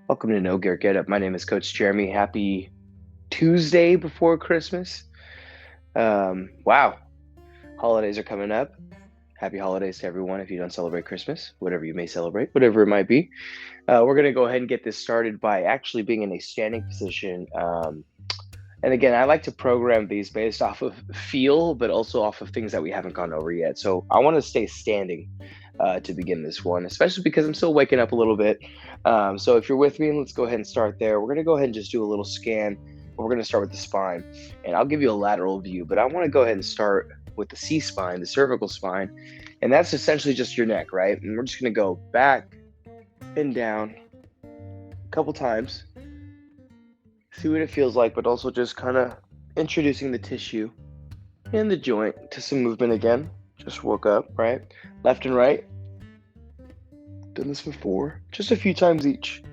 Welcome to No Gear Get Up. My name is Coach Jeremy. Happy Tuesday before Christmas. Wow, holidays are coming up. Happy holidays to everyone if you don't celebrate Christmas, whatever you may celebrate, whatever it might be. We're going to go ahead and get this started by actually being in a standing position. And again, I like to program these based off of feel, but also off of things that we haven't gone over yet. So I want to stay standing to begin this one, especially because I'm still waking up a little bit. So if you're with me, let's go ahead and start there. We're going to go ahead and just do a little scan. We're going to start with the spine, and I'll give you a lateral view, but I want to go ahead and start with the C spine, the cervical spine, and that's essentially just your neck, right? And we're just going to go back and down a couple times, see what it feels like, but also just kind of introducing the tissue and the joint to some movement again. Just woke up, right? Left and right. Done this before, just a few times each.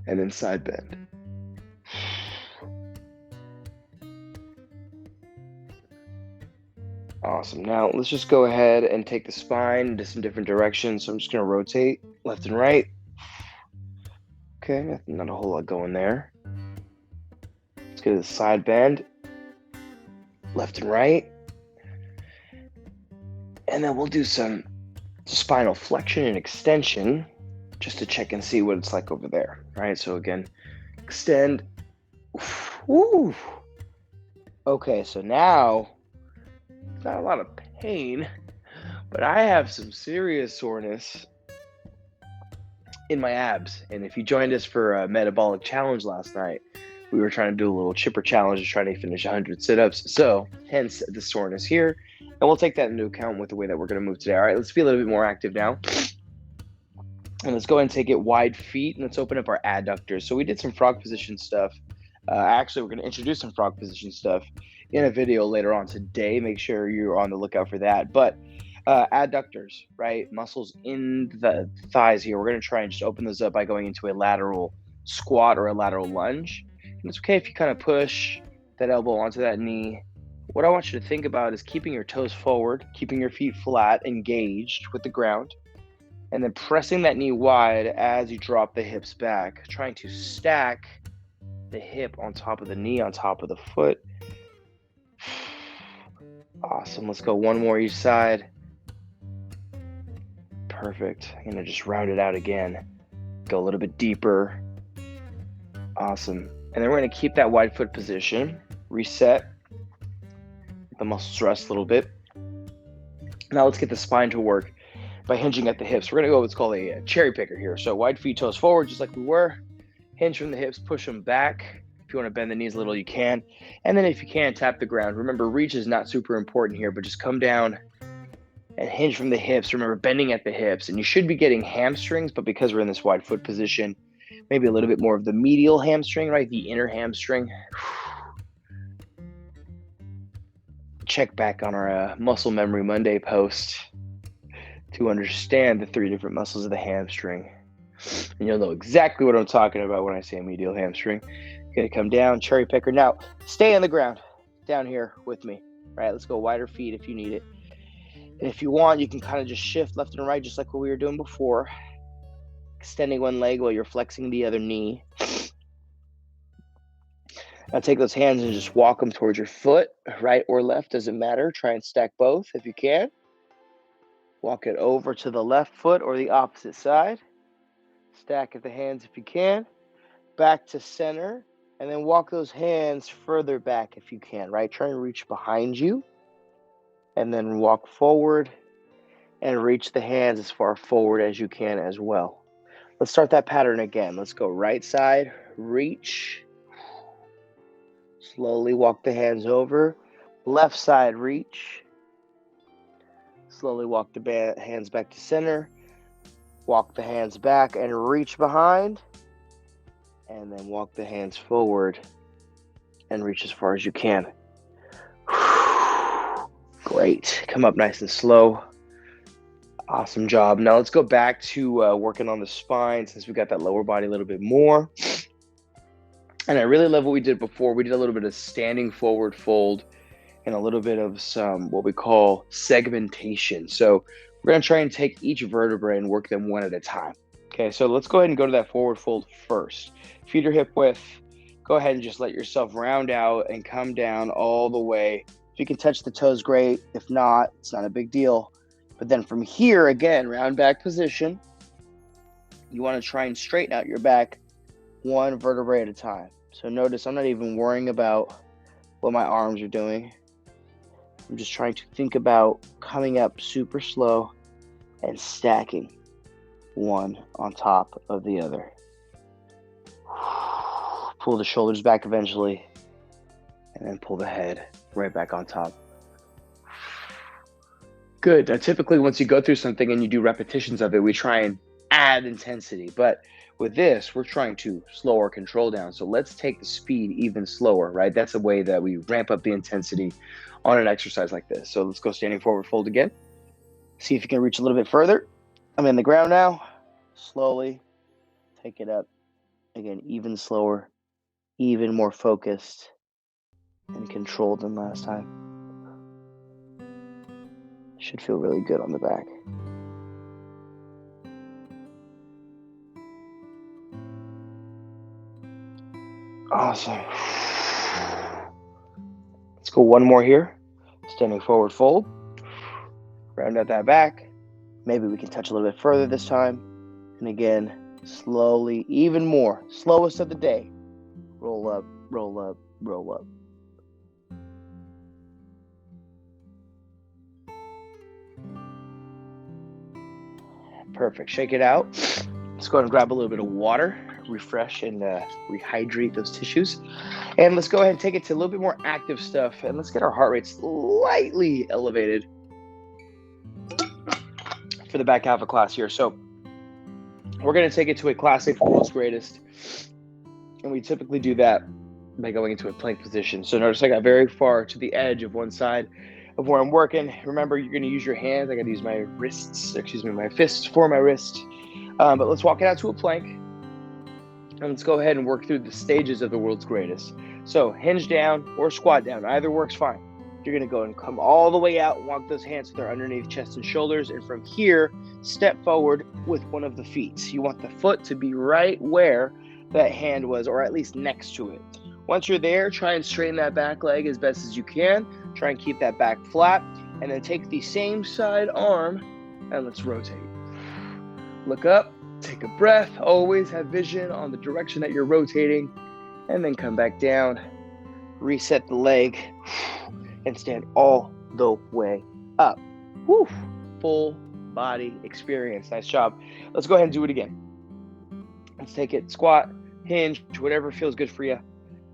And then side bend. Awesome. Now let's just go ahead and take the spine into some different directions. So I'm just going to rotate left and right. Okay, not a whole lot going there. Let's get to the side bend. Left and right. And then we'll do some spinal flexion and extension just to check and see what it's like over there, right? So again, extend. Woo. Okay, so now it's not a lot of pain, but I have some serious soreness in my abs. And if you joined us for a metabolic challenge last night, we were trying to do a little chipper challenge, trying to finish 100 sit-ups. So hence the soreness here. And we'll take that into account with the way that we're going to move today. All right, let's be a little bit more active now. And let's go ahead and take it wide feet, and let's open up our adductors. So we did some frog position stuff. Actually, we're going to introduce some frog position stuff in a video later on today. Make sure you're on the lookout for that. But adductors, right? Muscles in the thighs here. We're going to try and just open those up by going into a lateral squat or a lateral lunge. And it's okay if you kind of push that elbow onto that knee. What I want you to think about is keeping your toes forward, keeping your feet flat, engaged with the ground, and then pressing that knee wide as you drop the hips back, trying to stack the hip on top of the knee, on top of the foot. Awesome. Let's go one more each side. Perfect. I'm going to just round it out again. Go a little bit deeper. Awesome. And then we're going to keep that wide foot position. Reset. The muscles rest a little bit. Now let's get the spine to work by hinging at the hips. We're going to go what's called a cherry picker here. So wide feet, toes forward, just like we were. Hinge from the hips, push them back. If you want to bend the knees a little, you can. And then if you can, tap the ground. Remember, reach is not super important here, but just come down and hinge from the hips. Remember, bending at the hips. And you should be getting hamstrings, but because we're in this wide foot position, maybe a little bit more of the medial hamstring, right? The inner hamstring. Check back on our Muscle Memory Monday post to understand the 3 different muscles of the hamstring. And you'll know exactly what I'm talking about when I say medial hamstring. Gonna come down, cherry picker. Now, stay on the ground down here with me. All right, let's go wider feet if you need it. And if you want, you can kind of just shift left and right, just like what we were doing before. Extending one leg while you're flexing the other knee. Now take those hands and just walk them towards your foot, right or left, doesn't matter. Try and stack both if you can. Walk it over to the left foot or the opposite side. Stack at the hands if you can. Back to center. And then walk those hands further back if you can, right? Try and reach behind you. And then walk forward and reach the hands as far forward as you can as well. Let's start that pattern again. Let's go right side, reach. Slowly walk the hands over. Left side, reach. Slowly walk the hands back to center. Walk the hands back and reach behind. And then walk the hands forward and reach as far as you can. Great. Come up nice and slow. Awesome job. Now let's go back to working on the spine since we got that lower body a little bit more. And I really love what we did before. We did a little bit of standing forward fold and a little bit of some what we call segmentation. So we're going to try and take each vertebrae and work them one at a time. Okay, so let's go ahead and go to that forward fold first. Feet are hip width. Go ahead and just let yourself round out and come down all the way. If you can touch the toes, great. If not, it's not a big deal. But then from here, again, round back position. You want to try and straighten out your back one vertebrae at a time. So notice I'm not even worrying about what my arms are doing. I'm just trying to think about coming up super slow and stacking one on top of the other. Pull the shoulders back eventually, and then pull the head right back on top. Good. Now, typically, once you go through something and you do repetitions of it, we try and add intensity. But with this, we're trying to slow our control down. So let's take the speed even slower, right? That's a way that we ramp up the intensity on an exercise like this. So let's go standing forward fold again. See if you can reach a little bit further. I'm in the ground now. Slowly take it up. Again, even slower, even more focused and controlled than last time. Should feel really good on the back. Awesome. Let's go one more here. Standing forward fold. Round out that back. Maybe we can touch a little bit further this time. And again, slowly, even more. Slowest of the day. Roll up, roll up, roll up. Perfect. Shake it out. Let's go ahead and grab a little bit of water, refresh and rehydrate those tissues. And let's go ahead and take it to a little bit more active stuff. And let's get our heart rate slightly elevated for the back half of class here. So we're going to take it to a classic world's greatest. And we typically do that by going into a plank position. So notice I got very far to the edge of one side of where I'm working. Remember, you're going to use your hands. I got to use my my fists for my wrist. But let's walk it out to a plank. And let's go ahead and work through the stages of the world's greatest. So hinge down or squat down. Either works fine. You're going to go and come all the way out and walk those hands so they're underneath chest and shoulders. And from here, step forward with one of the feet. You want the foot to be right where that hand was, or at least next to it. Once you're there, try and straighten that back leg as best as you can. Try and keep that back flat. And then take the same side arm and let's rotate. Look up, take a breath. Always have vision on the direction that you're rotating. And then come back down. Reset the leg. And stand all the way up. Woo! Full body experience. Nice job. Let's go ahead and do it again. Let's take it. Squat, hinge, whatever feels good for you.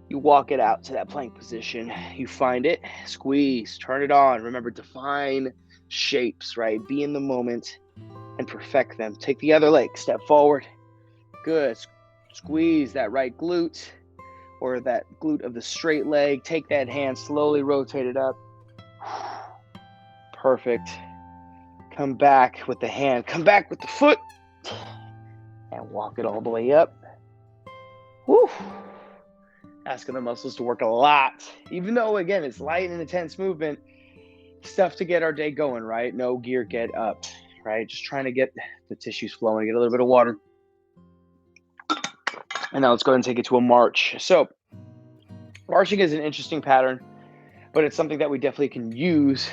You walk it out to that plank position. You find it, squeeze, turn it on. Remember, define shapes, right? Be in the moment and perfect them. Take the other leg, step forward. Good. Squeeze that right glute or that glute of the straight leg. Take that hand, slowly rotate it up. Perfect. Come back with the hand. Come back with the foot. And walk it all the way up. Woo! Asking the muscles to work a lot. Even though, again, it's light and intense movement, stuff to get our day going, right? No gear, get up, right? Just trying to get the tissues flowing, get a little bit of water. And now let's go ahead and take it to a march. So marching is an interesting pattern, but it's something that we definitely can use.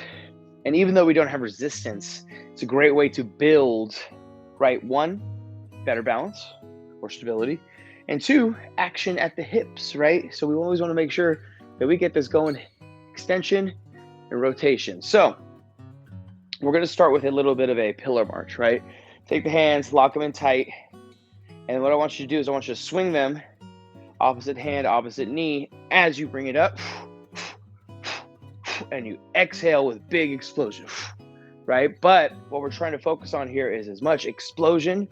And even though we don't have resistance, it's a great way to build, right? One, better balance or stability. And two, action at the hips, right? So we always want to make sure that we get this going, extension and rotation. So we're going to start with a little bit of a pillar march, right? Take the hands, lock them in tight. And what I want you to do is I want you to swing them opposite hand, opposite knee as you bring it up. And you exhale with big explosion, right? But what we're trying to focus on here is as much explosion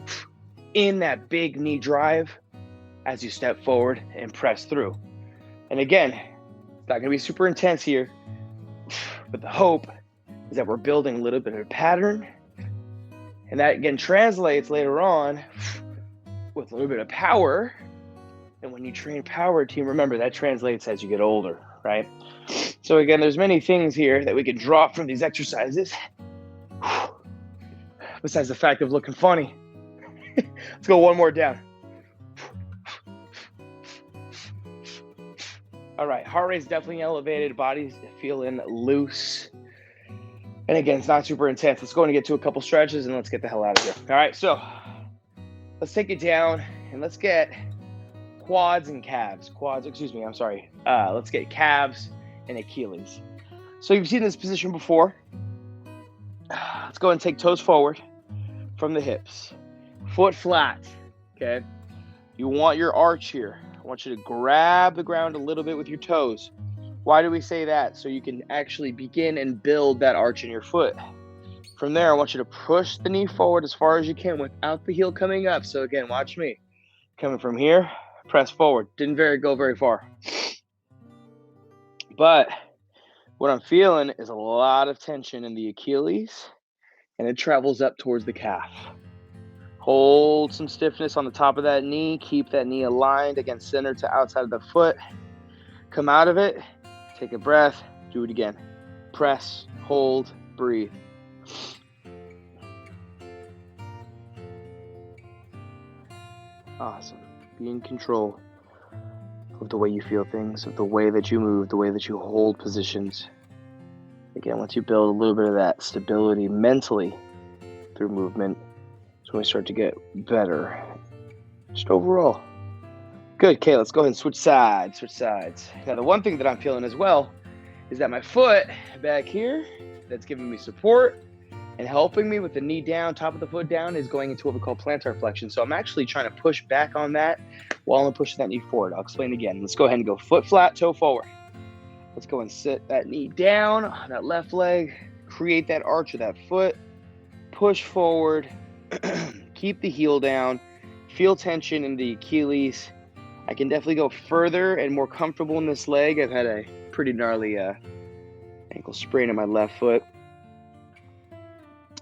in that big knee drive as you step forward and press through. And again, it's not going to be super intense here, but the hope is that we're building a little bit of a pattern. And that again translates later on with a little bit of power. And when you train power team, remember that translates as you get older, right? So again, there's many things here that we can draw from these exercises. Besides the fact of looking funny. Let's go one more down. All right, heart rate's definitely elevated, body's feeling loose. And again, it's not super intense. Let's go and get to a couple stretches and let's get the hell out of here. All right, so let's take it down and let's get quads and calves. Let's get calves and Achilles. So you've seen this position before. Let's go and take toes forward from the hips. Foot flat, okay? You want your arch here. I want you to grab the ground a little bit with your toes. Why do we say that? So you can actually begin and build that arch in your foot. From there, I want you to push the knee forward as far as you can without the heel coming up. So again, watch me. Coming from here, press forward. Didn't go very far. But what I'm feeling is a lot of tension in the Achilles, and it travels up towards the calf. Hold some stiffness on the top of that knee. Keep that knee aligned against center to outside of the foot. Come out of it. Take a breath. Do it again. Press, hold, breathe. Awesome. Be in control of the way you feel things, of the way that you move, the way that you hold positions. Again, once you build a little bit of that stability mentally through movement, that's when we start to get better. Just overall. Good. Okay, let's go ahead and switch sides. Now, the one thing that I'm feeling as well is that my foot back here that's giving me support and helping me with the knee down, top of the foot down, is going into what we call plantar flexion. So I'm actually trying to push back on that while I'm pushing that knee forward. I'll explain again. Let's go ahead and go foot flat, toe forward. Let's go and sit that knee down on that left leg. Create that arch of that foot. Push forward. Keep the heel down. Feel tension in the Achilles. I can definitely go further and more comfortable in this leg. I've had a pretty gnarly ankle sprain in my left foot.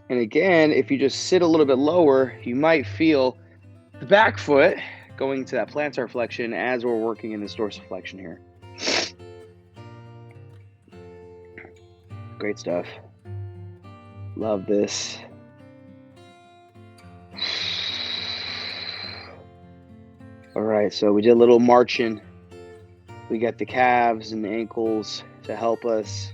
And again, if you just sit a little bit lower, you might feel the back foot going to that plantar flexion as we're working in this dorsiflexion here. Great stuff. Love this. All right, so we did a little marching. We got the calves and the ankles to help us.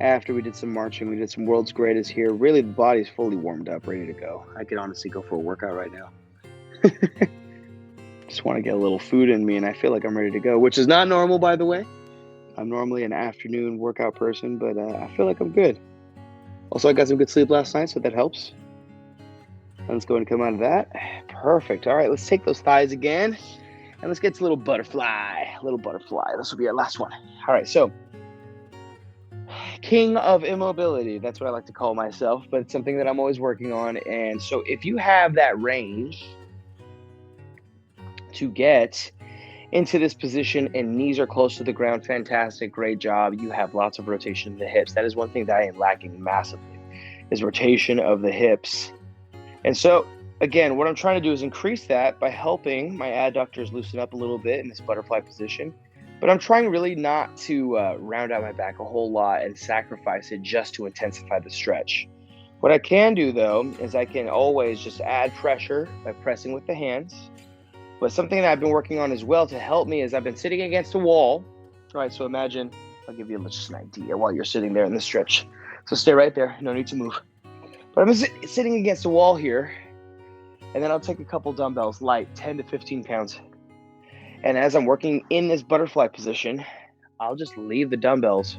After we did some marching, we did some world's greatest here. Really, the body's fully warmed up, ready to go. I could honestly go for a workout right now. Just want to get a little food in me, and I feel like I'm ready to go, which is not normal, by the way. I'm normally an afternoon workout person, but I feel like I'm good. Also, I got some good sleep last night, so that helps. And let's go and come out of that. Perfect. All right, let's take those thighs again, and let's get to a little butterfly. This will be our last one. All right, so king of immobility. That's what I like to call myself, but it's something that I'm always working on. And so if you have that range to get into this position and knees are close to the ground, fantastic, great job. You have lots of rotation in the hips. That is one thing that I am lacking massively, is rotation of the hips. And so again, what I'm trying to do is increase that by helping my adductors loosen up a little bit in this butterfly position. But I'm trying really not to round out my back a whole lot and sacrifice it just to intensify the stretch. What I can do, though, is I can always just add pressure by pressing with the hands. But something that I've been working on as well to help me is I've been sitting against a wall. All right, so imagine, I'll give you just an idea while you're sitting there in the stretch. So stay right there, no need to move. But I'm sitting against a wall here, and then I'll take a couple dumbbells, light, 10 to 15 pounds. And as I'm working in this butterfly position, I'll just leave the dumbbells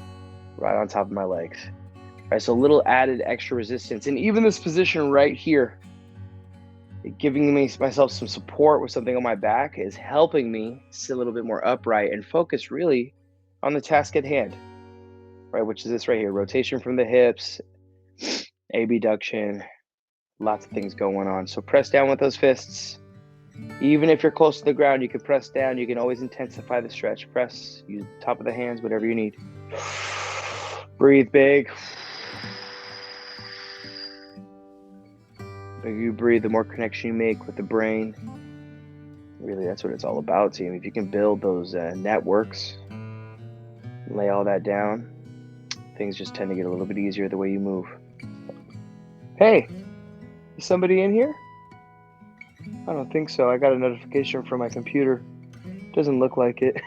right on top of my legs. All right, so a little added extra resistance. And even this position right here, giving myself some support with something on my back, is helping me sit a little bit more upright and focus really on the task at hand, right? Which is this right here, rotation from the hips, abduction, lots of things going on. So press down with those fists. Even if you're close to the ground, you can press down. You can always intensify the stretch. Press, use the top of the hands, whatever you need. Breathe big. The bigger you breathe, the more connection you make with the brain. Really, that's what it's all about, team. If you can build those networks, lay all that down, things just tend to get a little bit easier the way you move. Hey, is somebody in here? I don't think so. I got a notification from my computer. Doesn't look like it.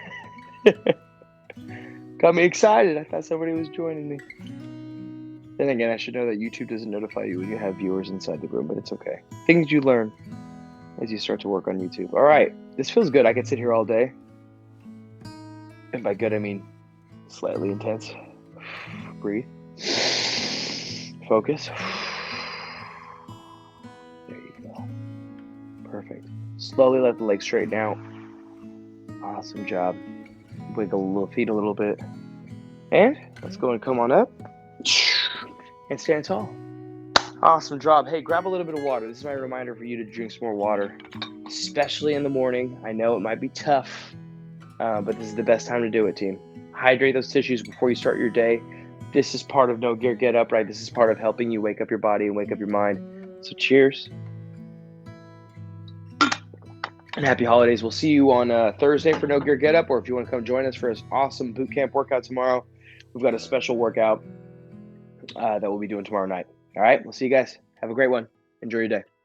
Got me excited. I thought somebody was joining me. Then again, I should know that YouTube doesn't notify you when you have viewers inside the room, but it's okay. Things you learn as you start to work on YouTube. All right, this feels good. I could sit here all day. And by good, I mean slightly intense. Breathe. Focus. There you go. Perfect. Slowly let the legs straighten out. Awesome job. Wiggle the little feet a little bit. And let's go and come on up. And stand tall. Awesome job. Hey, grab a little bit of water. This is my reminder for you to drink some more water, especially in the morning. I know it might be tough, but this is the best time to do it, team. Hydrate those tissues before you start your day. This is part of No Gear Get Up, right? This is part of helping you wake up your body and wake up your mind. So cheers. And happy holidays. We'll see you on Thursday for No Gear Get Up, or if you want to come join us for an awesome boot camp workout tomorrow, we've got a special workout that we'll be doing tomorrow night. All right, we'll see you guys. Have a great one. Enjoy your day.